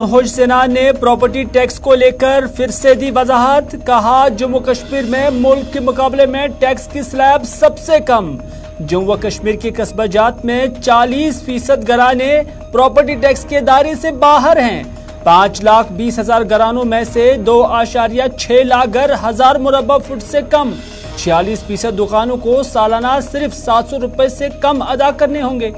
मनोज सिन्हा ने property tax को लेकर फिर से दी वजाहत। कहा, जम्मू कश्मीर में मुल्क के मुकाबले में टैक्स की स्लैब सबसे कम। जम्मू कश्मीर के कस्बा जात में 40% घराने प्रॉपर्टी टैक्स के दायरे से बाहर हैं। 5,20,000 घरानों में से 2.6 लाख घर 1000 मुरब्बा फुट से कम। 46% दुकानों को सालाना सिर्फ 700 रुपए से कम अदा करने होंगे।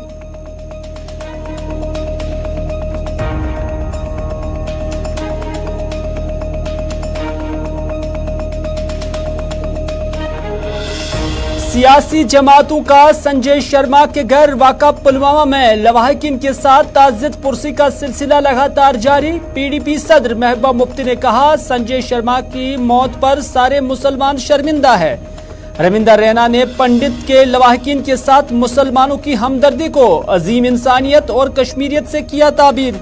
सियासी जमातों का संजय शर्मा के घर वाक़ा पुलवामा में लवाहिकीन के साथ ताज़ियत पुरसी का सिलसिला लगातार जारी। पीडीपी सदर महबूबा मुफ्ती ने कहा, संजय शर्मा की मौत पर सारे मुसलमान शर्मिंदा है। रविंदर रैना ने पंडित के लवाहिकीन के साथ मुसलमानों की हमदर्दी को अजीम इंसानियत और कश्मीरियत से किया ताबीर।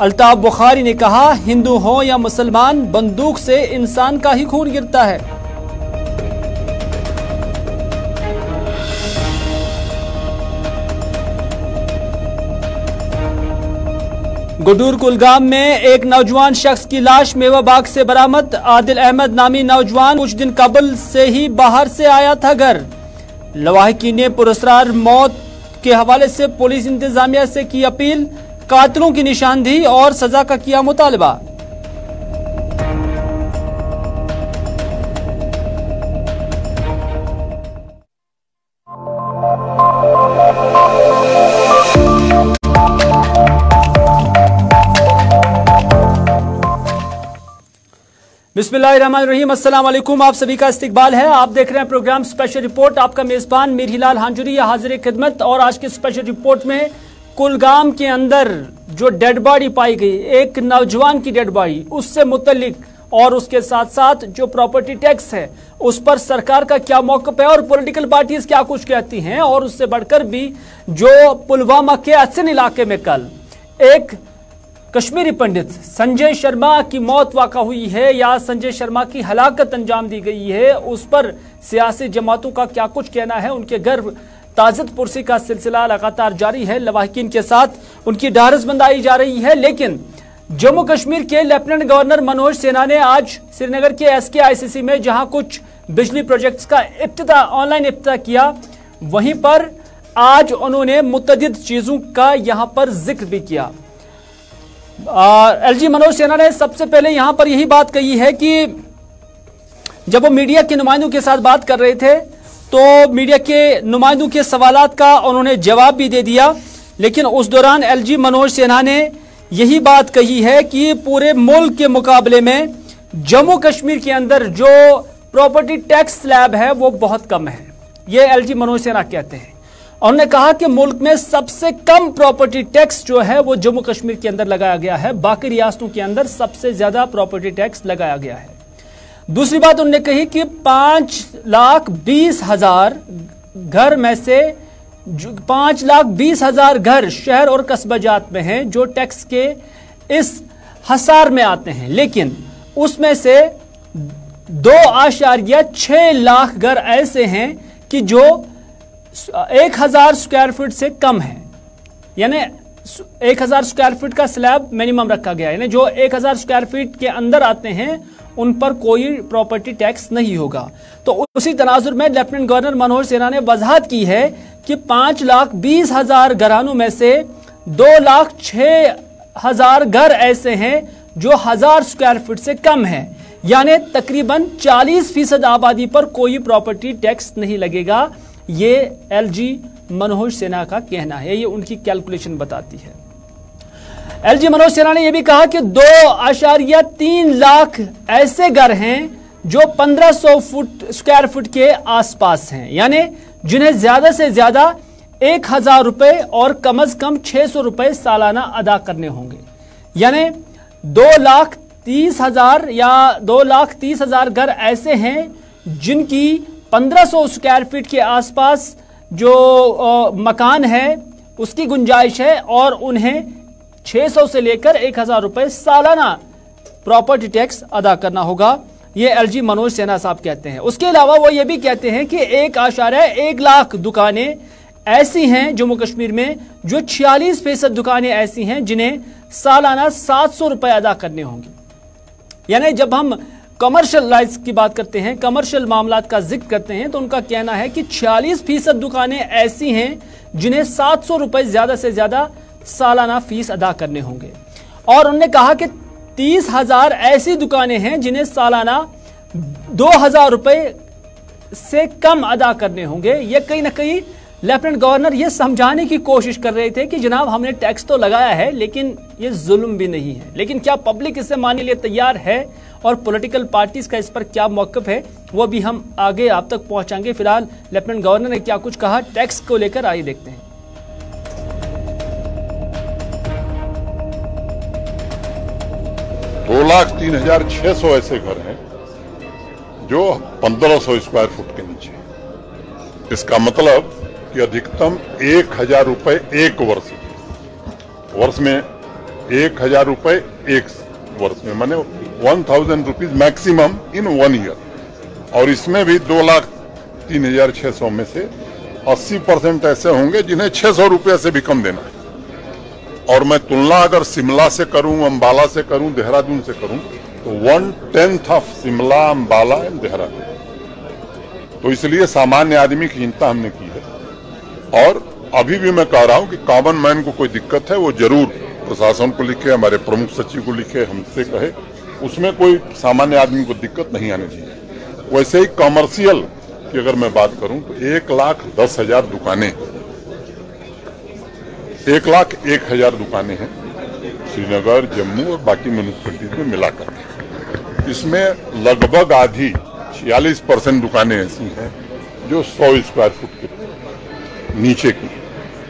अल्ताफ बुखारी ने कहा, हिंदू हो या मुसलमान, बंदूक से इंसान का ही खून गिरता है। गुडूर कुलगाम में एक नौजवान शख्स की लाश मेवा बाग से बरामद। आदिल अहमद नामी नौजवान कुछ दिन कबल से ही बाहर से आया था घर। लवाहिकीन ने पुरस्कार मौत के हवाले से पुलिस इंतजामिया से की अपील। कातिलों की निशानदेही और सजा का किया मुतालबा। बिस्मिल्लाहिर्रहमानिर्रहीम, अस्सलाम वालेकुम। आप सभी का इस्तकबाल है। आप देख रहे हैं प्रोग्राम स्पेशल रिपोर्ट। आपका मेजबान मीर हिलाल हांजुरी हाजिर खिदमत। और आज की स्पेशल रिपोर्ट में कुलगाम के अंदर जो डेड बॉडी पाई गई, एक नौजवान की डेड बॉडी, उससे मुतल्लिक और उसके साथ साथ जो प्रॉपर्टी टैक्स है उस पर सरकार का क्या मौक़िफ़ है और पॉलिटिकल पार्टीज क्या कुछ कहती हैं। और उससे बढ़कर भी जो पुलवामा के असन इलाके में कल एक कश्मीरी पंडित संजय शर्मा की मौत वाक़ा हुई है या संजय शर्मा की हलाकत अंजाम दी गई है, उस पर सियासी जमातों का क्या कुछ कहना है। उनके घर ताज़ियत पुरसी का सिलसिला लगातार जारी है। लवाहिकीन के साथ उनकी ढारसबंदाई जा रही है। लेकिन जम्मू कश्मीर के लेफ्टिनेंट गवर्नर मनोज सिन्हा ने आज श्रीनगर के SKICC में जहां कुछ बिजली प्रोजेक्ट्स का ऑनलाइन इफ्तिताह किया, वहीं पर आज उन्होंने मुतअद्दिद चीज़ों का यहां पर जिक्र भी किया। LG मनोज सिन्हा ने सबसे पहले यहां पर यही बात कही है कि जब वो मीडिया के नुमाइंदों के साथ बात कर रहे थे तो मीडिया के नुमाइंदों के सवालात का उन्होंने जवाब भी दे दिया। लेकिन उस दौरान LG मनोज सिन्हा ने यही बात कही है कि पूरे मुल्क के मुकाबले में जम्मू कश्मीर के अंदर जो प्रॉपर्टी टैक्स स्लैब है वो बहुत कम है। ये LG मनोज सिन्हा कहते हैं। उन्होंने कहा कि मुल्क में सबसे कम प्रॉपर्टी टैक्स जो है वो जम्मू कश्मीर के अंदर लगाया गया है। बाकी रियासतों के अंदर सबसे ज्यादा प्रॉपर्टी टैक्स लगाया गया है। दूसरी बात उन्होंने कही कि 5,20,000 घर में से 5,20,000 घर शहर और कस्बा जात में हैं जो टैक्स के इस हसार में आते हैं। लेकिन उसमें से 2.6 लाख घर ऐसे हैं कि जो 1,000 स्क्वायर फीट से कम है। यानी 1,000 स्क्वायर फीट का स्लैब मिनिमम रखा गया है। यानी जो 1,000 स्क्वायर फीट के अंदर आते हैं उन पर कोई प्रॉपर्टी टैक्स नहीं होगा। तो उसी तनाजुर में लेफ्टिनेंट गवर्नर मनोज सिन्हा ने वजाहत की है कि 5,20,000 घरानों में से 2,06,000 घर ऐसे हैं जो 1,000 स्क्वायर फीट से कम है। यानी तकरीबन 40% आबादी पर कोई प्रॉपर्टी टैक्स नहीं लगेगा। ये LG मनोज सिन्हा का कहना है, ये उनकी कैलकुलेशन बताती है। LG मनोज सिन्हा ने यह भी कहा कि 2.3 लाख ऐसे घर हैं जो 1,500 स्क्वायर फुट के आसपास हैं। यानी जिन्हें ज्यादा से ज्यादा 1,000 रुपए और कम से कम 600 रुपए सालाना अदा करने होंगे। यानी 2,30,000 या 2,30,000 घर ऐसे हैं जिनकी 1,500 स्क्वायर फीट के आसपास जो मकान है उसकी गुंजाइश है और उन्हें 600 से लेकर 1,000 रुपए सालाना प्रॉपर्टी टैक्स अदा करना होगा। ये LG मनोज सिन्हा साहब कहते हैं। उसके अलावा वो ये भी कहते हैं कि 1.1 लाख दुकानें ऐसी हैं जम्मू कश्मीर में, जो 46% दुकानें ऐसी हैं जिन्हें सालाना 700 रुपए अदा करने होंगे। यानी जब हम कमर्शियलाइज की बात करते हैं, कमर्शियल मामलात का जिक्र करते हैं, तो उनका कहना है कि 46% दुकानें ऐसी हैं जिन्हें 700 रुपए ज्यादा से ज्यादा सालाना फीस अदा करने होंगे। और उन्होंने कहा कि 30,000 ऐसी दुकानें हैं जिन्हें सालाना 2,000 रुपए से कम अदा करने होंगे। ये कहीं ना कहीं लेफ्टिनेंट गवर्नर ये समझाने की कोशिश कर रहे थे कि जनाब हमने टैक्स तो लगाया है लेकिन ये जुल्म भी नहीं है। लेकिन क्या पब्लिक इसे मानने के लिए तैयार है और पॉलिटिकल पार्टीज का इस पर क्या मौक़िफ़ है, वो भी हम आगे आप तक पहुंचाएंगे। फिलहाल लेफ्टिनेंट गवर्नर ने क्या कुछ कहा टैक्स को लेकर, आइए देखते हैं। 2,03,600 ऐसे घर हैं जो 1,500 स्क्वायर फुट के नीचे। इसका मतलब कि अधिकतम 1,000 रुपए एक वर्ष में 1,000 रुपए एक वर्ष में, माने 1,000 रुपीज मैक्सिमम इन 1 ईयर। और इसमें भी 2,03,600 में से 80% ऐसे होंगे जिन्हें 600 रुपये से भी कम देना है। और मैं तुलना अगर शिमला से करूं, अंबाला से करूं, देहरादून से करूं, तो 1/10 ऑफ शिमला, अंबाला एंड देहरादून। तो इसलिए सामान्य आदमी की चिंता हमने की है। और अभी भी मैं कह रहा हूं कि कॉमन मैन को कोई दिक्कत है वो जरूर प्रशासन को लिखे, हमारे प्रमुख सचिव को लिखे, हमसे कहे, उसमें कोई सामान्य आदमी को दिक्कत नहीं आनी चाहिए। वैसे ही कमर्शियल की अगर मैं बात करूं तो 1,10,000 दुकानें, 1,01,000 दुकानें हैं श्रीनगर, जम्मू और बाकी म्यूनिसिपैलिटीज में मिलाकर। इसमें लगभग आधी 46% दुकानें ऐसी हैं जो 100 स्क्वायर फुट के नीचे की,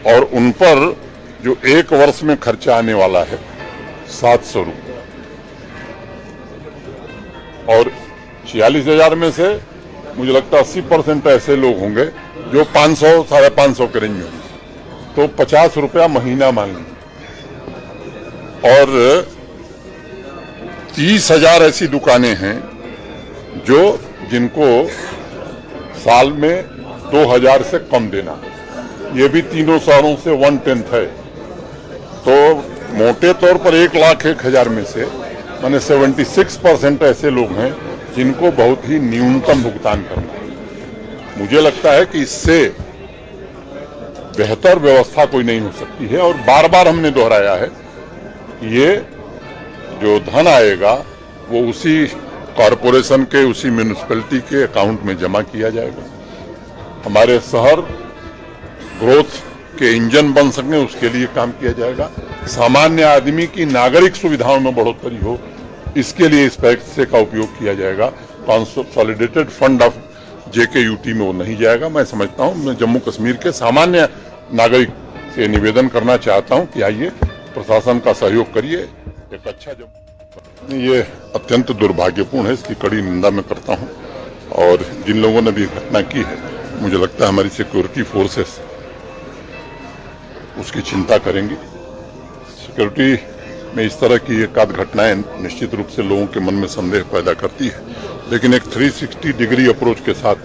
और उन पर जो एक वर्ष में खर्चा आने वाला है 700 रुपये। और 46,000 में से मुझे लगता है 80% ऐसे लोग होंगे जो 500, 550 के रेंज में होंगे, तो 50 रुपया महीना मान लीजिए। और 30,000 ऐसी दुकानें हैं जो जिनको साल में 2,000 से कम देना, ये भी तीनों शहरों से 1/10 है। तो मोटे तौर पर 1,01,000 में से माने 76% ऐसे लोग हैं जिनको बहुत ही न्यूनतम भुगतान करना है। मुझे लगता है कि इससे बेहतर व्यवस्था कोई नहीं हो सकती है। और बार बार हमने दोहराया है कि ये जो धन आएगा वो उसी कॉरपोरेशन के, उसी म्यूनिसिपैलिटी के अकाउंट में जमा किया जाएगा। हमारे शहर ग्रोथ के इंजन बन सकें उसके लिए काम किया जाएगा। सामान्य आदमी की नागरिक सुविधाओं में बढ़ोतरी हो इसके लिए इस पैसे का उपयोग किया जाएगा। कंसोलिडेटेड फंड ऑफ JKUT में वो नहीं जाएगा। मैं समझता हूं, मैं जम्मू कश्मीर के सामान्य नागरिक से निवेदन करना चाहता हूं कि आइए प्रशासन का सहयोग करिए। एक अच्छा ये अत्यंत दुर्भाग्यपूर्ण है, इसकी कड़ी निंदा मैं करता हूं। और जिन लोगों ने भी घटना की है, मुझे लगता है हमारी सिक्योरिटी फोर्सेस उसकी चिंता करेंगी। सिक्योरिटी में इस तरह की एक आध घटनाएं निश्चित रूप से लोगों के मन में संदेह पैदा करती है, लेकिन एक 360 डिग्री अप्रोच के साथ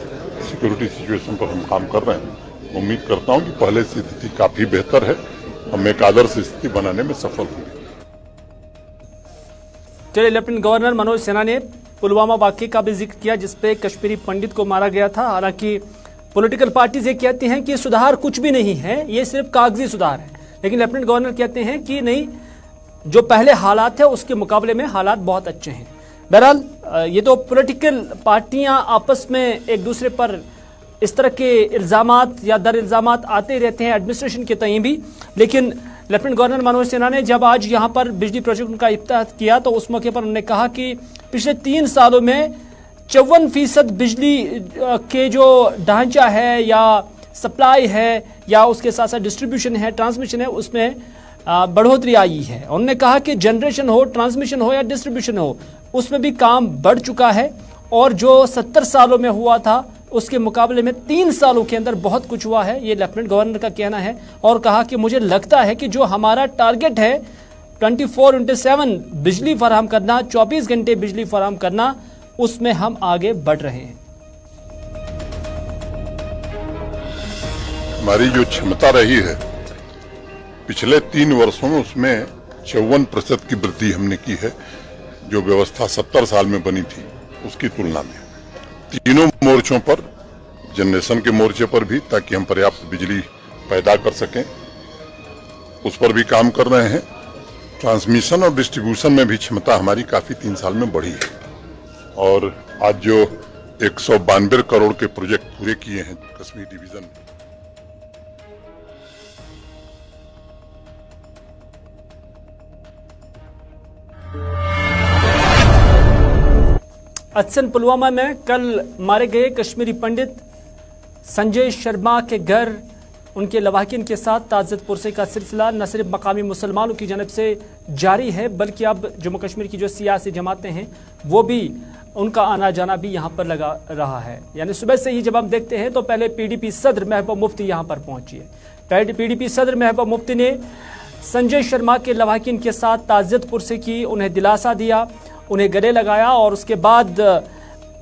सिक्योरिटी सिचुएशन पर हम काम कर रहे हैं। उम्मीद करता हूं कि पहले से स्थिति काफी बेहतर है, हम एक आदर्श स्थिति बनाने में सफल होंगे। चलिए, लेफ्टिनेंट गवर्नर मनोज सिन्हा ने पुलवामा वाकये का भी जिक्र किया जिसपे कश्मीरी पंडित को मारा गया था। हालांकि पॉलिटिकल पार्टीज ये कहती हैं कि सुधार कुछ भी नहीं है, ये सिर्फ कागजी सुधार है, लेकिन लेफ्टिनेंट गवर्नर कहते हैं कि नहीं, जो पहले हालात है उसके मुकाबले में हालात बहुत अच्छे हैं। बहरहाल ये तो पॉलिटिकल पार्टियां आपस में एक दूसरे पर इस तरह के इल्जामात या दर इल्जामात आते रहते हैं एडमिनिस्ट्रेशन के तय भी। लेकिन लेफ्टिनेंट गवर्नर मनोज सिन्हा ने जब आज यहां पर बिजली प्रोजेक्ट का इफ्तिताह किया तो उस मौके पर उन्होंने कहा कि पिछले 3 सालों में 54% बिजली के जो ढांचा है या सप्लाई है या उसके साथ साथ डिस्ट्रीब्यूशन है, ट्रांसमिशन है, उसमें बढ़ोतरी आई है। उन्होंने कहा कि जनरेशन हो, ट्रांसमिशन हो या डिस्ट्रीब्यूशन हो, उसमें भी काम बढ़ चुका है और जो 70 सालों में हुआ था उसके मुकाबले में 3 सालों के अंदर बहुत कुछ हुआ है, ये लेफ्टिनेंट गवर्नर का कहना है। और कहा कि मुझे लगता है कि जो हमारा टारगेट है 24/7 बिजली फराहम करना, 24 घंटे बिजली फराहम करना, उसमें हम आगे बढ़ रहे हैं। हमारी जो क्षमता रही है पिछले 3 वर्षों में, उसमें 54% की वृद्धि हमने की है, जो व्यवस्था 70 साल में बनी थी उसकी तुलना में। तीनों मोर्चों पर, जनरेशन के मोर्चे पर भी, ताकि हम पर्याप्त बिजली पैदा कर सकें, उस पर भी काम कर रहे हैं। ट्रांसमिशन और डिस्ट्रीब्यूशन में भी क्षमता हमारी काफी 3 साल में बढ़ी है। और आज जो 192 करोड़ के प्रोजेक्ट पूरे किए हैं कश्मीर डिवीजन में, अच्छन पुलवामा में कल मारे गए कश्मीरी पंडित संजय शर्मा के घर उनके लवाकिन के साथ ताज़ियत पुरसे का सिलसिला न सिर्फ मकामी मुसलमानों की जानब से जारी है, बल्कि अब जम्मू कश्मीर की जो सियासी जमातें हैं वो भी, उनका आना जाना भी यहाँ पर लगा रहा है। यानी सुबह से ही जब हम देखते हैं तो पहले पीडीपी सदर महबूब मुफ्ती यहाँ पर पहुंची है। पीडीपी सदर महबूब मुफ्ती ने संजय शर्मा के लवाकिन के साथ ताज़ियत पुरसे की, उन्हें दिलासा दिया, उन्हें गले लगाया और उसके बाद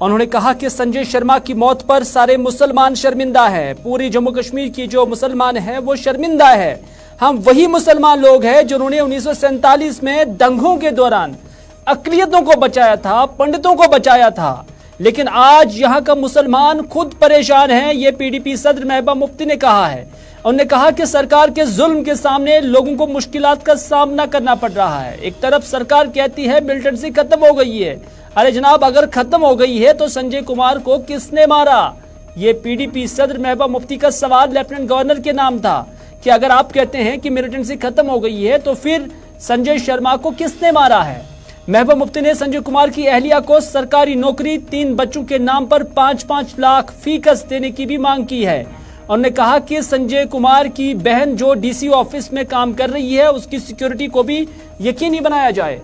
उन्होंने कहा कि संजय शर्मा की मौत पर सारे मुसलमान शर्मिंदा है। पूरी जम्मू कश्मीर की जो मुसलमान है वो शर्मिंदा है। हम वही मुसलमान लोग हैं जिन्होंने 1947 में दंगों के दौरान अक़लियतों को बचाया था, पंडितों को बचाया था, लेकिन आज यहाँ का मुसलमान खुद परेशान है। ये पीडीपी सदर महबूब मुफ्ती ने कहा है। उन्होंने कहा कि सरकार के जुल्म के सामने लोगों को मुश्किलात का सामना करना पड़ रहा है। एक तरफ सरकार कहती है मिलिटेंसी खत्म हो गई है। अरे जनाब, अगर खत्म हो गई है तो संजय कुमार को किसने मारा? ये पीडीपी सदर महबूब मुफ्ती का सवाल लेफ्टिनेंट गवर्नर के नाम था कि अगर आप कहते हैं कि मिलिटेंसी खत्म हो गई है तो फिर संजय शर्मा को किसने मारा है? महबूब मुफ्ती ने संजय कुमार की अहलिया को सरकारी नौकरी, 3 बच्चों के नाम पर 5-5 लाख फीकस देने की भी मांग की है। उन्होंने कहा कि संजय कुमार की बहन जो डीसी ऑफिस में काम कर रही है उसकी सिक्योरिटी को भी यकीनी बनाया जाए।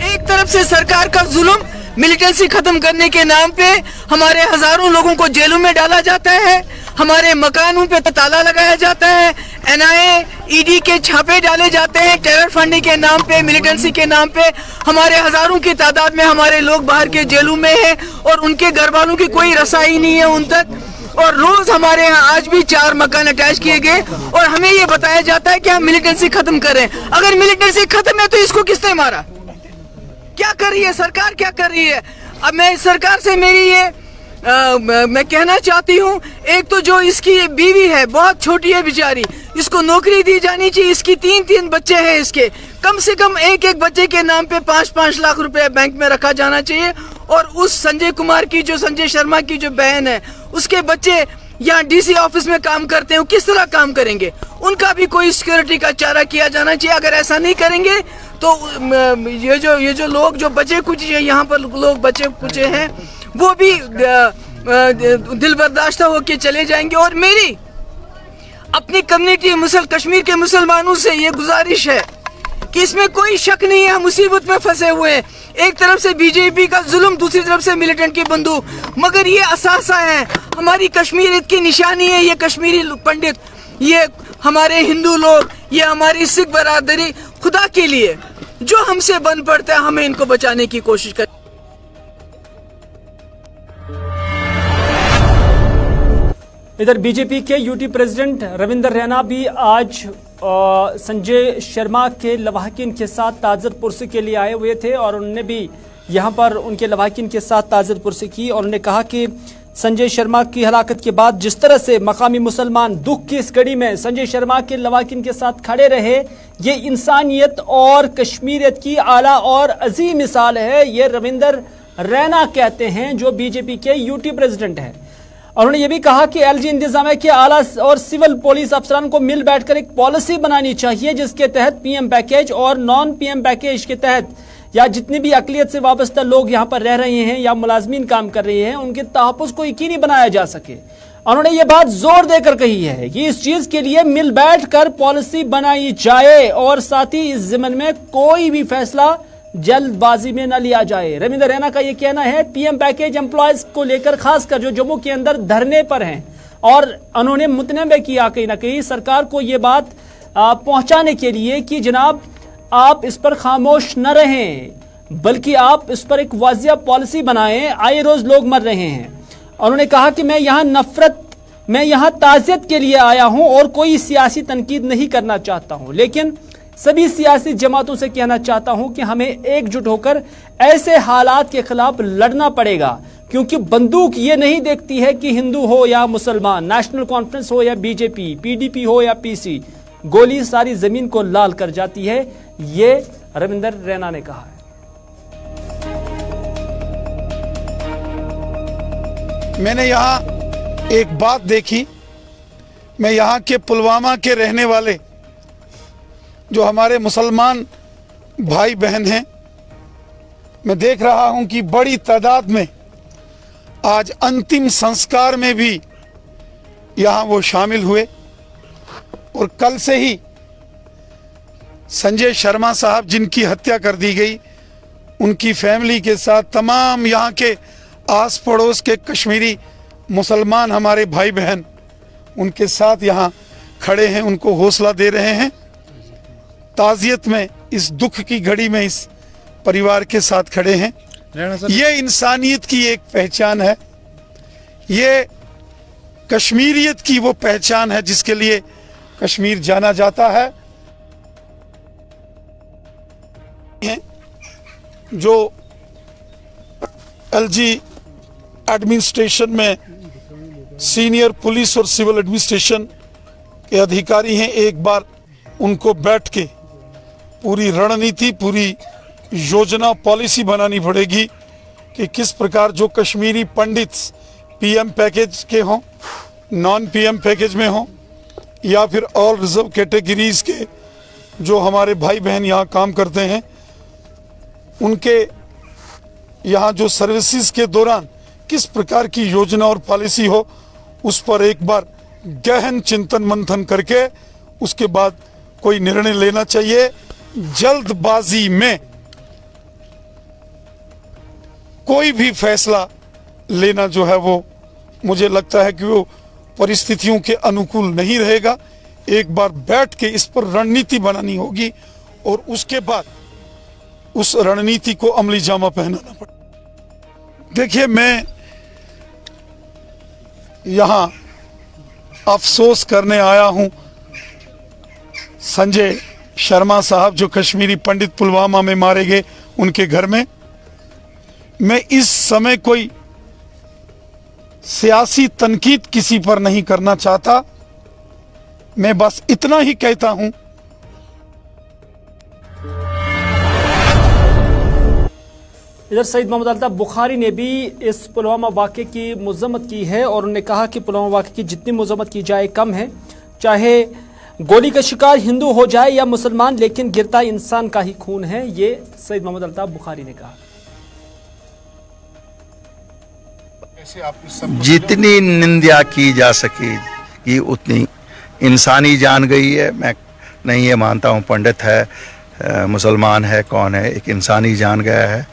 एक तरफ से सरकार का जुल्म, मिलिटेंसी खत्म करने के नाम पे हमारे हजारों लोगों को जेलों में डाला जाता है, हमारे मकानों पे ताला लगाया जाता है, एनआईए, ईडी के छापे डाले जाते हैं, टेरर फंडिंग के नाम पे, मिलिटेंसी के नाम पे हमारे हजारों की तादाद में हमारे लोग बाहर के जेलों में हैं और उनके घर वालों की कोई रसाई नहीं है उन तक। और रोज हमारे यहाँ आज भी 4 मकान अटैच किए गए और हमें ये बताया जाता है कि हम मिलिटेंसी खत्म करें। अगर मिलिटेंसी खत्म है तो इसको किसने मारा? क्या कर रही है सरकार, क्या कर रही है? अब मैं इस सरकार से मेरी ये मैं कहना चाहती हूँ, एक तो जो इसकी बीवी है बहुत छोटी है बेचारी, इसको नौकरी दी जानी चाहिए। इसकी 3-3 बच्चे हैं, इसके कम से कम एक बच्चे के नाम पे 5-5 लाख रुपए बैंक में रखा जाना चाहिए। और उस संजय कुमार की, जो संजय शर्मा की जो बहन है, उसके बच्चे यहाँ डीसी ऑफिस में काम करते हैं, वो किस तरह काम करेंगे? उनका भी कोई सिक्योरिटी का चारा किया जाना चाहिए। अगर ऐसा नहीं करेंगे तो ये जो लोग जो बचे कुछ यहाँ पर लोग बचे कुछ हैं वो भी दिल बर्दाश्त होके चले जाएंगे। और मेरी अपनी कम्युनिटी कश्मीर के मुसलमानों से ये गुजारिश है कि इसमें कोई शक नहीं है, हम मुसीबत में फंसे हुए हैं। एक तरफ से बीजेपी का जुल्म, दूसरी तरफ से मिलिटेंट की बंदूक, मगर ये असासा है, हमारी कश्मीरियत की निशानी है। ये कश्मीरी पंडित, ये हमारे हिंदू लोग, ये हमारी सिख बरादरी, खुदा के लिए जो हमसे बन पड़ता है हमें इनको बचाने की कोशिश कर। इधर बीजेपी के यूटी प्रेसिडेंट रविंदर रैना भी आज संजय शर्मा के लवाकिन के साथ ताज़ियत पुरसे के लिए आए हुए थे और उन्होंने भी यहां पर उनके लवाकिन के साथ ताज़ियत पुरसे की और उन्होंने कहा कि संजय शर्मा की हलाकत के बाद जिस तरह से मकामी मुसलमान दुख की इस घड़ी में संजय शर्मा के लवाकिन के साथ खड़े रहे, ये इंसानियत और कश्मीरियत की आला और अजीम मिसाल है। ये रविंदर रैना कहते हैं, जो बीजेपी के यूटी प्रेसिडेंट हैं। उन्होंने ये भी कहा कि एलजी इंतजामिया के आला और सिविल पुलिस अफसरान को मिल बैठकर एक पॉलिसी बनानी चाहिए जिसके तहत पीएम पैकेज और नॉन पीएम पैकेज के तहत या जितनी भी अकलियत से वाबस्ता लोग यहाँ पर रह रहे हैं या मुलाजमीन काम कर रहे हैं उनके तहफ़्फ़ुज़ को यकीनी बनाया जा सके। उन्होंने ये बात जोर देकर कही है कि इस चीज के लिए मिल बैठ कर पॉलिसी बनाई जाए और साथ ही इस ज़िम्मन में कोई भी फैसला जल्दबाजी में न लिया जाए। रविंदर रैना का यह कहना है पीएम पैकेज एम्प्लॉयज को लेकर, खासकर जो जम्मू के अंदर धरने पर हैं, और उन्होंने मुतनबे किया कहीं ना कहीं सरकार को ये बात पहुंचाने के लिए कि जनाब आप इस पर खामोश न रहें, बल्कि आप इस पर एक वाजिया पॉलिसी बनाएं। आए रोज लोग मर रहे हैं। उन्होंने कहा कि मैं यहाँ नफरत मैं यहाँ ताज़ियत के लिए आया हूँ और कोई सियासी तनकीद नहीं करना चाहता हूँ, लेकिन सभी सियासी जमातों से कहना चाहता हूँ कि हमें एकजुट होकर ऐसे हालात के खिलाफ लड़ना पड़ेगा, क्योंकि बंदूक ये नहीं देखती है कि हिंदू हो या मुसलमान, नेशनल कॉन्फ्रेंस हो या बीजेपी, पीडीपी हो या पीसी, गोली सारी जमीन को लाल कर जाती है। ये रविंदर रैना ने कहा है। मैंने यहाँ एक बात देखी, मैं यहाँ के पुलवामा के रहने वाले जो हमारे मुसलमान भाई बहन हैं, मैं देख रहा हूं कि बड़ी तादाद में आज अंतिम संस्कार में भी यहाँ वो शामिल हुए। और कल से ही संजय शर्मा साहब जिनकी हत्या कर दी गई, उनकी फैमिली के साथ तमाम यहाँ के आस पड़ोस के कश्मीरी मुसलमान हमारे भाई बहन उनके साथ यहाँ खड़े हैं, उनको हौसला दे रहे हैं। ताज़ियत में इस दुख की घड़ी में इस परिवार के साथ खड़े हैं। ये इंसानियत की एक पहचान है, ये कश्मीरियत की वो पहचान है जिसके लिए कश्मीर जाना जाता है। जो एलजी एडमिनिस्ट्रेशन में सीनियर पुलिस और सिविल एडमिनिस्ट्रेशन के अधिकारी हैं, एक बार उनको बैठ के पूरी रणनीति, पूरी योजना, पॉलिसी बनानी पड़ेगी कि किस प्रकार जो कश्मीरी पंडित्स पीएम पैकेज के हों, नॉन पीएम पैकेज में हों, या फिर ऑल रिजर्व कैटेगरीज के जो हमारे भाई बहन यहाँ काम करते हैं, उनके यहाँ जो सर्विसेज के दौरान किस प्रकार की योजना और पॉलिसी हो, उस पर एक बार गहन चिंतन मंथन करके उसके बाद कोई निर्णय लेना चाहिए। जल्दबाजी में कोई भी फैसला लेना जो है वो मुझे लगता है कि वो परिस्थितियों के अनुकूल नहीं रहेगा। एक बार बैठ के इस पर रणनीति बनानी होगी और उसके बाद उस रणनीति को अमली जामा पहनाना पड़ेगा। देखिए, मैं यहाँ अफसोस करने आया हूँ संजय शर्मा साहब जो कश्मीरी पंडित पुलवामा में मारे गए, उनके घर में। मैं इस समय कोई सियासी तनकीद किसी पर नहीं करना चाहता, मैं बस इतना ही कहता हूं। इधर सईद मोहम्मद अल्ताफ बुखारी ने भी इस पुलवामा वाक़े की मज़म्मत की है और उन्होंने कहा कि पुलवामा वाक़े की जितनी मज़म्मत की जाए कम है, चाहे गोली का शिकार हिंदू हो जाए या मुसलमान, लेकिन गिरता इंसान का ही खून है। ये सईद मोहम्मद अल्ताफ बुखारी ने कहा। जितनी निंदा की जा सकेगी उतनी इंसानी जान गई है। मैं नहीं ये मानता हूँ पंडित है, मुसलमान है, कौन है, एक इंसानी जान गया है।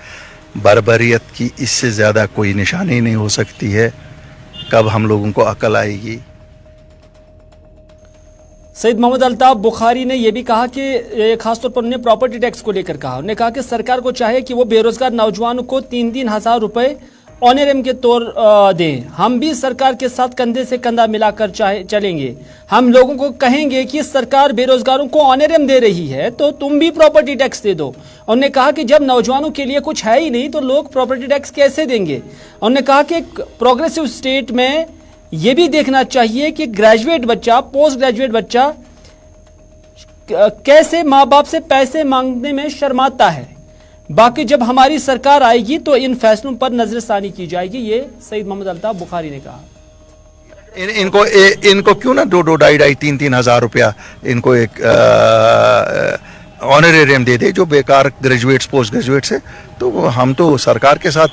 बर्बरियत की इससे ज़्यादा कोई निशानी नहीं हो सकती है। कब हम लोगों को अकल आएगी। सईद मोहम्मद अल्ताफ बुखारी ने यह भी कहा कि खासतौर पर उन्होंने प्रॉपर्टी टैक्स को लेकर कहा। उन्होंने कहा कि सरकार को चाहिए कि वो बेरोजगार नौजवानों को 3-3 हज़ार रुपए ऑनरेरियम के तौर दें। हम भी सरकार के साथ कंधे से कंधा मिलाकर चलेंगे। हम लोगों को कहेंगे कि सरकार बेरोजगारों को ऑनरेरियम दे रही है तो तुम भी प्रॉपर्टी टैक्स दे दो। उन्होंने कहा कि जब नौजवानों के लिए कुछ है ही नहीं तो लोग प्रॉपर्टी टैक्स कैसे देंगे। उन्होंने कहा कि प्रोग्रेसिव स्टेट में यह भी देखना चाहिए कि ग्रेजुएट बच्चा, पोस्ट ग्रेजुएट बच्चा कैसे माँ बाप से पैसे मांगने में शर्माता है। बाकी जब हमारी सरकार आएगी तो इन फैसलों पर नजरसानी की जाएगी। ये सईद मोहम्मद अल्ताफ बुखारी ने कहा। इनको क्यों ना 2-2, 2.5, 3-3 हज़ार रुपया इनको एक ऑनरेरियम दे दे जो बेकार ग्रेजुएट्स, पोस्ट ग्रेजुएट्स है। तो हम तो सरकार के साथ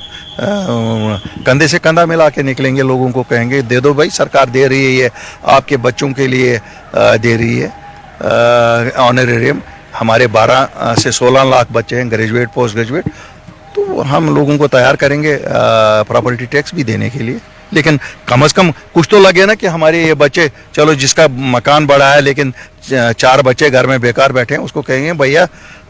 कंधे से कंधा मिला के निकलेंगे। लोगों को कहेंगे दे दो भाई, सरकार दे रही है, आपके बच्चों के लिए दे रही है ऑनरेरियम। हमारे 12 से 16 लाख बच्चे हैं, ग्रेजुएट, पोस्ट ग्रेजुएट। तो हम लोगों को तैयार करेंगे प्रॉपर्टी टैक्स भी देने के लिए। लेकिन कम से कम कुछ तो लगे ना कि हमारे ये बच्चे, चलो जिसका मकान बड़ा है लेकिन 4 बच्चे घर में बेकार बैठे हैं, उसको कहेंगे भैया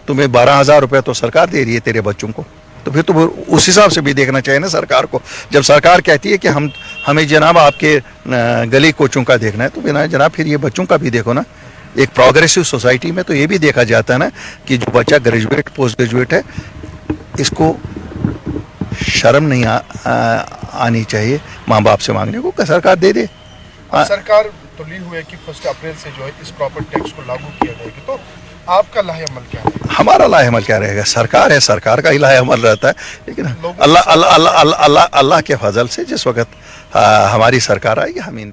तुम्हें 12,000 रुपये तो सरकार दे रही है तेरे बच्चों को, तो फिर तो उस हिसाब से भी देखना चाहिए ना सरकार को। जब सरकार कहती है कि हमें जनाब आपके गली कोचों का देखना है, तो बिना जनाब फिर ये बच्चों का भी देखो ना। एक प्रोग्रेसिव सोसाइटी में तो ये भी देखा जाता है ना कि जो बच्चा ग्रेजुएट पोस्ट ग्रेजुएट है, इसको शर्म नहीं आनी चाहिए माँ बाप से मांगने को, सरकार दे दे। सरकार तो ली हुई है कि 1 अप्रैल से जो है इस प्रॉपर्टी टैक्स को लागू किया जाएगा, तो आपका लाहेअमल क्या है? हमारा लाहेअमल क्या रहेगा? सरकार है, सरकार का ही लाहेअमल रहता है। लेकिन अल्लाह के फजल से जिस वक्त हमारी सरकार आएगी, हम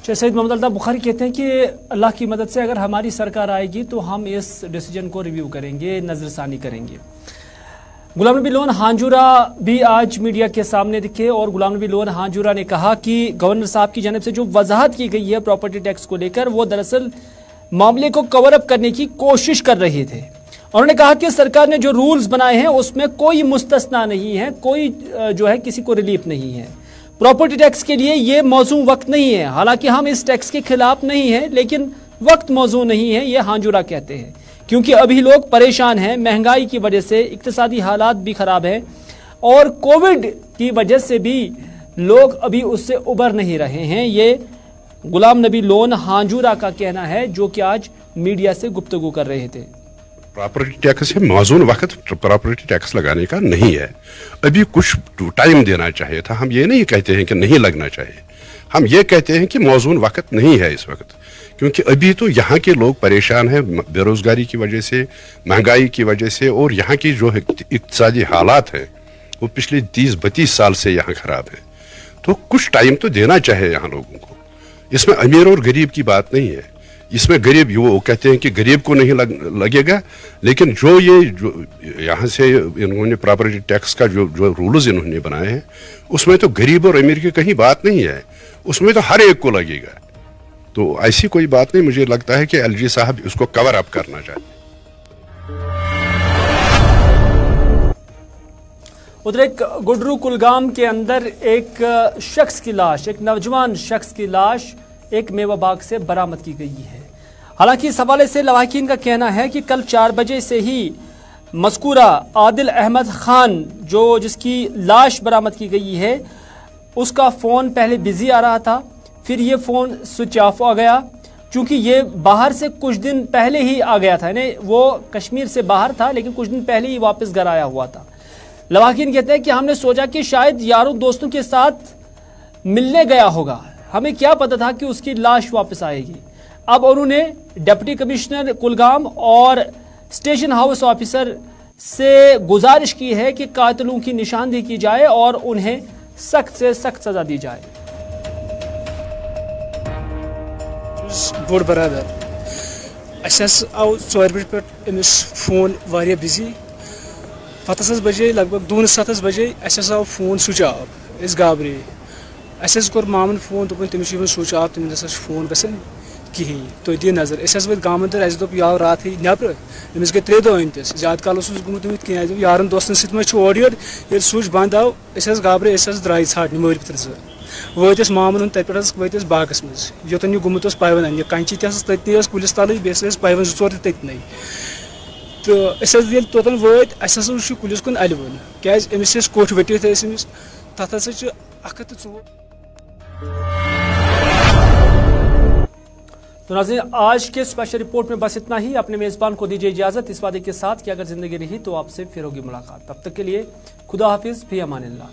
सैयद मोहम्मद अल्ताफ बुखारी कहते हैं कि अल्लाह की मदद से अगर हमारी सरकार आएगी तो हम इस डिसीजन को रिव्यू करेंगे, नजरसानी करेंगे। गुलाम नबी लोन हांजुरा भी आज मीडिया के सामने दिखे और गुलाम नबी लोन हांजुरा ने कहा कि गवर्नर साहब की जानिब से जो वजाहत की गई है प्रॉपर्टी टैक्स को लेकर, वो दरअसल मामले को कवर अप करने की कोशिश कर रहे थे। उन्होंने कहा कि सरकार ने जो रूल्स बनाए हैं उसमें कोई मुस्तस्ना नहीं है, कोई जो है किसी को रिलीफ नहीं है। प्रॉपर्टी टैक्स के लिए ये मौजू वक्त नहीं है। हालांकि हम इस टैक्स के खिलाफ नहीं हैं, लेकिन वक्त मौजू नहीं है, ये हांजुरा कहते हैं, क्योंकि अभी लोग परेशान हैं, महंगाई की वजह से इक्तिसादी हालात भी खराब है और कोविड की वजह से भी लोग अभी उससे उबर नहीं रहे हैं। ये गुलाम नबी लोन हांजुरा का कहना है, जो कि आज मीडिया से गुफ्तगू कर रहे थे। प्रॉपर्टी टैक्स है, मौजूद वक्त प्रॉपर्टी टैक्स लगाने का नहीं है, अभी कुछ टाइम देना चाहिए था। हम ये नहीं कहते हैं कि नहीं लगना चाहिए, हम ये कहते हैं कि मौजूद वक्त नहीं है इस वक्त, क्योंकि अभी तो यहाँ के लोग परेशान हैं बेरोजगारी की वजह से, महंगाई की वजह से, और यहाँ की जो इक्तिसादी हालात हैं वो पिछले 30-32 साल से यहाँ खराब है। तो कुछ टाइम तो देना चाहिए यहाँ लोगों को। इसमें अमीर और गरीब की बात नहीं है, इसमें गरीब वो कहते हैं कि गरीब को नहीं लगेगा, लेकिन जो यहाँ से इन्होंने प्रॉपर्टी टैक्स का जो रूल्स इन्होंने बनाए हैं उसमें तो गरीब और अमीर की कहीं बात नहीं है, उसमें तो हर एक को लगेगा। तो ऐसी कोई बात नहीं, मुझे लगता है कि एलजी साहब उसको कवर अप करना चाहते हैं। उधर एक गुडरू कुलगाम के अंदर एक शख्स की लाश, एक नौजवान शख्स की लाश एक मेवा बाग से बरामद की गई है। हालांकि इस हवाले से लवाहिकीन का कहना है कि कल 4 बजे से ही मज़कूरा आदिल अहमद खान जिसकी लाश बरामद की गई है, उसका फ़ोन पहले बिजी आ रहा था, फिर ये फ़ोन स्विच ऑफ आ गया, क्योंकि ये बाहर से कुछ दिन पहले ही आ गया था। यानी वो कश्मीर से बाहर था, लेकिन कुछ दिन पहले ही वापस घर आया हुआ था। लवाहिकीन कहते हैं कि हमने सोचा कि शायद यारों दोस्तों के साथ मिलने गया होगा, हमें क्या पता था कि उसकी लाश वापस आएगी। अब उन्होंने डिप्टी कमिश्नर कुलगाम और स्टेशन हाउस ऑफिसर से गुजारिश की है कि कातिलों की निशानदेही की जाए और उन्हें सख्त से सख्त सजा दी जाए। बोड़ बरादर आव 4 बजे पे अमिस फोन वारिया बिजी, पत बजे लगभग 2-7 बजे आव फोन स्विच ऑफ, अस गाबरे, अस कोर मामन फोन दोपन तमिस स्विच ऑफ, तमिस फोन गसन कहीं, तो दी नजर अस वो गाँव अंदर, अस दोप याव रात नबर, अमिस गई 3 दह अमतिस, ज्यादा काल गुमुत कह यारन दोस्तन सत ओर योर, ये स्विच बंद आव, अस गाबरे, अस द्राय छाड़ने मर पितर 2 वत मामन तत पे वत बागस मज, योतन यह गुमुत पावन अन्न, कंची ततनी पुलिस तल, बेस पावन 2-4 ततन, तो अस तोतन वत अस पुलिस कुन अलवन, क्या अमिस कोठ वटित अमिस तथ 104। तो नाज़रीन, आज के स्पेशल रिपोर्ट में बस इतना ही। अपने मेज़बान को दीजिए इजाज़त, इस वादे के साथ कि अगर ज़िंदगी रही तो आपसे फिर होगी मुलाकात। तब तक के लिए खुदा हाफिज़, फी अमानिल्लाह।